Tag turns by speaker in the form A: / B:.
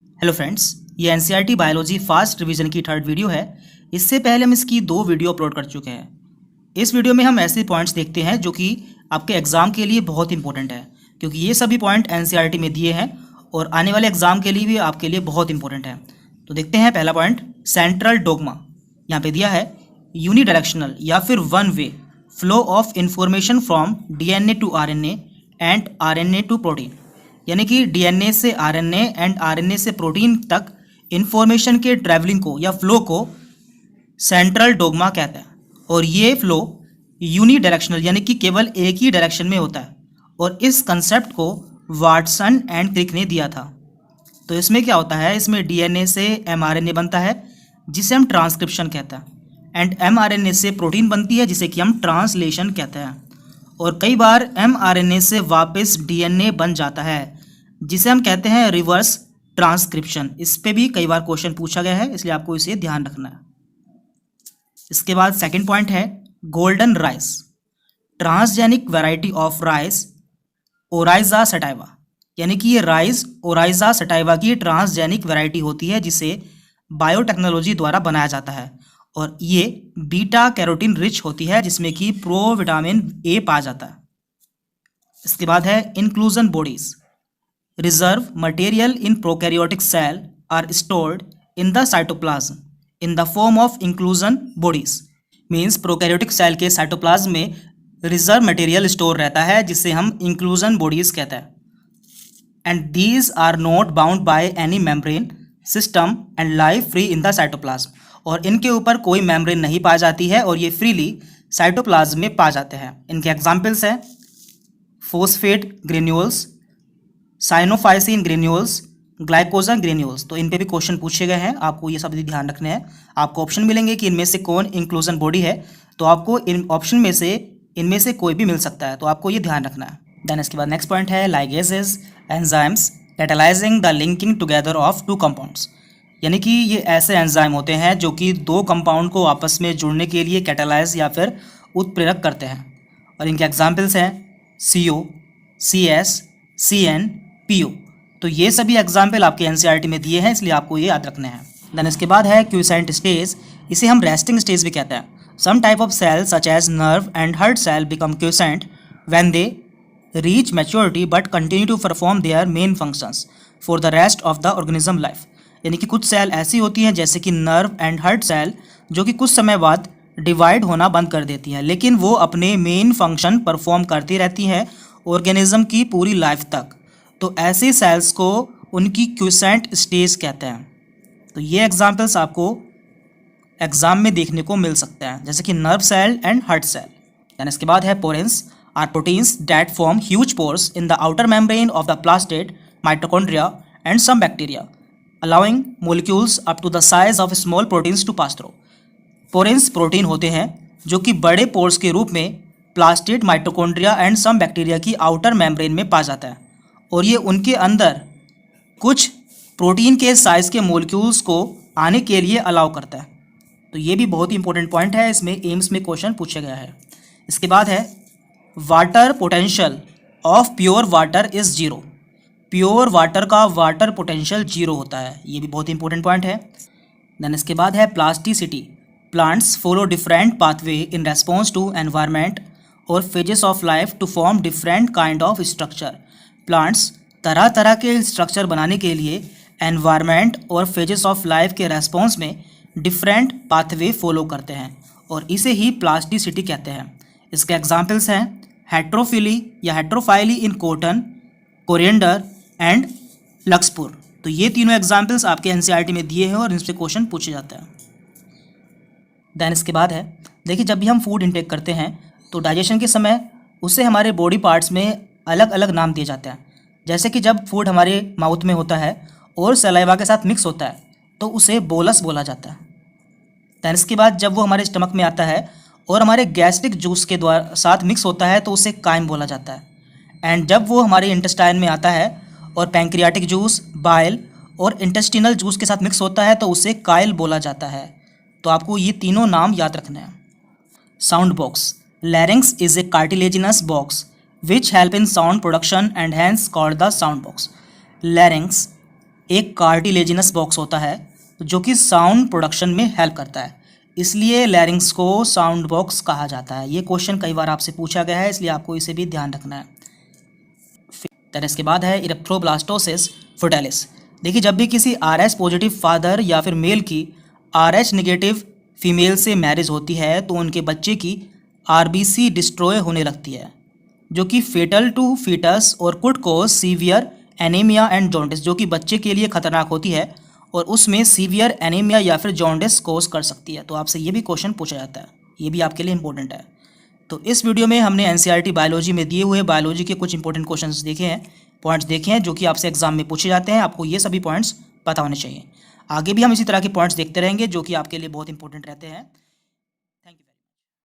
A: Hello friends, ये NCERT biology fast revision की third video है। इससे पहले हम इसकी 2 वीडियो अपलोड कर चुके हैं। इस वीडियो में हम ऐसे पॉइंट्स देखते हैं जो कि आपके एग्जाम के लिए बहुत इंपॉर्टेंट है, क्योंकि ये सभी पॉइंट एनसीईआरटी में दिए हैं और आने वाले एग्जाम के लिए भी आपके लिए बहुत इंपॉर्टेंट है। तो देखते हैं पहला पॉइंट, सेंट्रल डोगमा। यहाँ पे दिया है यूनिडायरेक्शनल या फिर one way flow of information from DNA to RNA and RNA to protein, यानी कि डीएनए से आरएनए एंड आरएनए से प्रोटीन तक इंफॉर्मेशन के ट्रैवलिंग को या फ्लो को सेंट्रल डोगमा कहते हैं। और ये फ्लो यूनी डायरेक्शनल यानी कि केवल एक ही डायरेक्शन में होता है, और इस कंसेप्ट को वाटसन एंड क्रिक ने दिया था। तो इसमें क्या होता है, इसमें डीएनए से एमआरएनए बनता है जिसे हम ट्रांसक्रिप्शन कहते हैं, एंड एमआरएनए से प्रोटीन बनती है जिसे कि हम ट्रांसलेशन कहते हैं। और कई बार एमआरएनए से वापस डीएनए बन जाता है जिसे हम कहते हैं रिवर्स ट्रांसक्रिप्शन। इस पे भी कई बार क्वेश्चन पूछा गया है, इसलिए आपको इसे ध्यान रखना है। इसके बाद सेकंड पॉइंट है golden rice, transgenic variety of rice Oryza sativa, यानी कि ये राइस ओराइजा सटाइवा की ट्रांसजेनिक वैरायटी होती है जिसे बायोटेक्नोलॉजी द्वारा बनाया जाता है, और ये बीटा कैरोटीन रिच होती है जिसमें कि प्रो विटामिन ए पाया जाता है। इसके बाद है inclusion bodies, reserve material in prokaryotic cell are stored in the cytoplasm in the form of inclusion bodies. Means prokaryotic cell के साइटोप्लाज्म में रिजर्व मटेरियल स्टोर रहता है जिसे हम इंक्लूजन बॉडीज कहते हैं, and these are not bound by any membrane system and live free in the cytoplasm. और इनके ऊपर कोई मेम्ब्रेन नहीं पाई जाती है और ये फ्रीली साइटोप्लाज्म में पा जाते हैं। इनके एग्जाम्पल्स हैं phosphate granules, cyanophycin granules, glycogen granules. तो इन पे भी क्वेश्चन पूछे गए हैं, आपको ये सब भी ध्यान रखने हैं। आपको ऑप्शन मिलेंगे कि इनमें से कौन इंक्लूजन बॉडी है, तो आपको इन ऑप्शन में से इनमें से कोई भी मिल सकता है, तो आपको ये ध्यान रखना है। देन इसके बाद नेक्स्ट पॉइंट है ligases enzymes catalysing the linking together of two compounds, यानी कि ये ऐसे एंजाइम होते हैं जो कि दो कंपाउंड को आपस में जुड़ने के लिए कैटालाइज या फिर उत्प्रेरक करते हैं। और इनके एग्जाम्पल्स हैं CO, CS, CN, PO। तो ये सभी एग्जाम्पल आपके एनसीईआरटी में दिए हैं, इसलिए आपको ये याद रखने हैं। देन इसके बाद है क्यूसेंट स्टेज, इसे हम रेस्टिंग स्टेज भी कहते हैं। Some type of cell such as nerve and heart cell become quiescent when they reach maturity but continue to perform their main functions for the rest of the organism life, यानी कि कुछ cell ऐसी होती हैं जैसे कि nerve and heart cell जो कि कुछ समय बाद डिवाइड होना बंद कर देती हैं, लेकिन वो अपने मेन फंक्शन परफॉर्म करती रहती हैं ऑर्गेनिज्म की पूरी लाइफ तक। तो ऐसे सेल्स को उनकी क्यूसेंट स्टेज कहते हैं। तो ये एग्जाम्पल्स आपको एग्जाम में देखने को मिल सकते हैं, जैसे कि nerve cell and heart cell. यानी इसके बाद है porins are proteins that form huge pores in the outer membrane of the plastid mitochondria and some bacteria allowing molecules up to the size of small proteins to pass through। Porins protein होते हैं जो कि बड़े pores के रूप में plastid mitochondria and some bacteria की outer membrane में पा जाता है, और ये उनके अंदर कुछ प्रोटीन के साइज के मोलिक्यूल्स को आने के लिए अलाउ करता है। तो ये भी बहुत ही इंपॉर्टेंट पॉइंट है, इसमें एम्स में क्वेश्चन पूछा गया है। इसके बाद है water potential of pure water is zero, pure water का वाटर पोटेंशियल जीरो होता है, ये भी बहुत इंपॉर्टेंट पॉइंट है। देन इसके बाद है plasticity, plants follow different pathway in response to environment और phases of life to form different kind of structure. Plants तरह तरह के स्ट्रक्चर बनाने के लिए एनवायरनमेंट और फेजेस ऑफ लाइफ के रेस्पॉन्स में डिफरेंट पाथवे फॉलो करते हैं, और इसे ही प्लास्टिसिटी कहते हैं। इसके एग्जाम्पल्स हैं हेट्रोफिली या हेट्रोफाइली इन कॉटन, कोरिएंडर एंड लक्सपुर। तो ये तीनों एग्जाम्पल्स आपके एनसीईआरटी में दिए हैं और इनसे क्वेश्चन पूछे जाते हैं। देन इसके बाद है, देखिए जब भी हम फूड इंटेक करते हैं तो डाइजेशन के समय उसे हमारे बॉडी पार्ट्स में अलग अलग नाम दिए जाते हैं। जैसे कि जब फूड हमारे माउथ में होता है और सलाइवा के साथ मिक्स होता है तो उसे बोलस बोला जाता है। देन इसके बाद जब वो हमारे स्टमक में आता है और हमारे गैस्ट्रिक जूस के द्वारा साथ मिक्स होता है तो उसे काइम बोला जाता है। एंड जब वो हमारे इंटेस्टाइन में आता है और पैंक्रियाटिक जूस, बाइल और इंटेस्टिनल जूस के साथ मिक्स होता है तो उसे काइल बोला जाता है। तो आपको ये तीनों नाम याद रखने हैं। Sound box, larynx is a cartilaginous box which help in sound production and hence called the sound box. Larynx एक कार्टिलेजिनस बॉक्स होता है जो कि साउंड प्रोडक्शन में हेल्प करता है, इसलिए लैरिंक्स को साउंड बॉक्स कहा जाता है। ये क्वेश्चन कई बार आपसे पूछा गया है, इसलिए आपको इसे भी ध्यान रखना है। फिर इसके बाद है इरेथ्रोब्लास्टोसिस फर्टाइलिस। देखिए, जब भी किसी RH पॉजिटिव फादर या फिर मेल की RH नेगेटिव फीमेल से मैरिज होती है तो उनके बच्चे की RBC डिस्ट्रॉय होने लगती है, जो कि फेटल टू फीटस और could cause severe anaemia and jaundice, जो कि बच्चे के लिए खतरनाक होती है और उसमें सीवियर एनीमिया या फिर जॉन्डिस कोज कर सकती है। तो आपसे ये भी क्वेश्चन पूछा जाता है, ये भी आपके लिए इंपॉर्टेंट है। तो इस वीडियो में हमने NCERT बायोलॉजी में दिए हुए बायोलॉजी के कुछ इंपॉर्टेंट क्वेश्चंस देखे हैं, पॉइंट्स देखे हैं जो कि आपसे एग्जाम में पूछे जाते हैं। आपको ये सभी पॉइंट्स पता होने चाहिए। आगे भी हम इसी तरह के पॉइंट्स देखते रहेंगे जो कि आपके लिए बहुत इंपॉर्टेंट रहते हैं।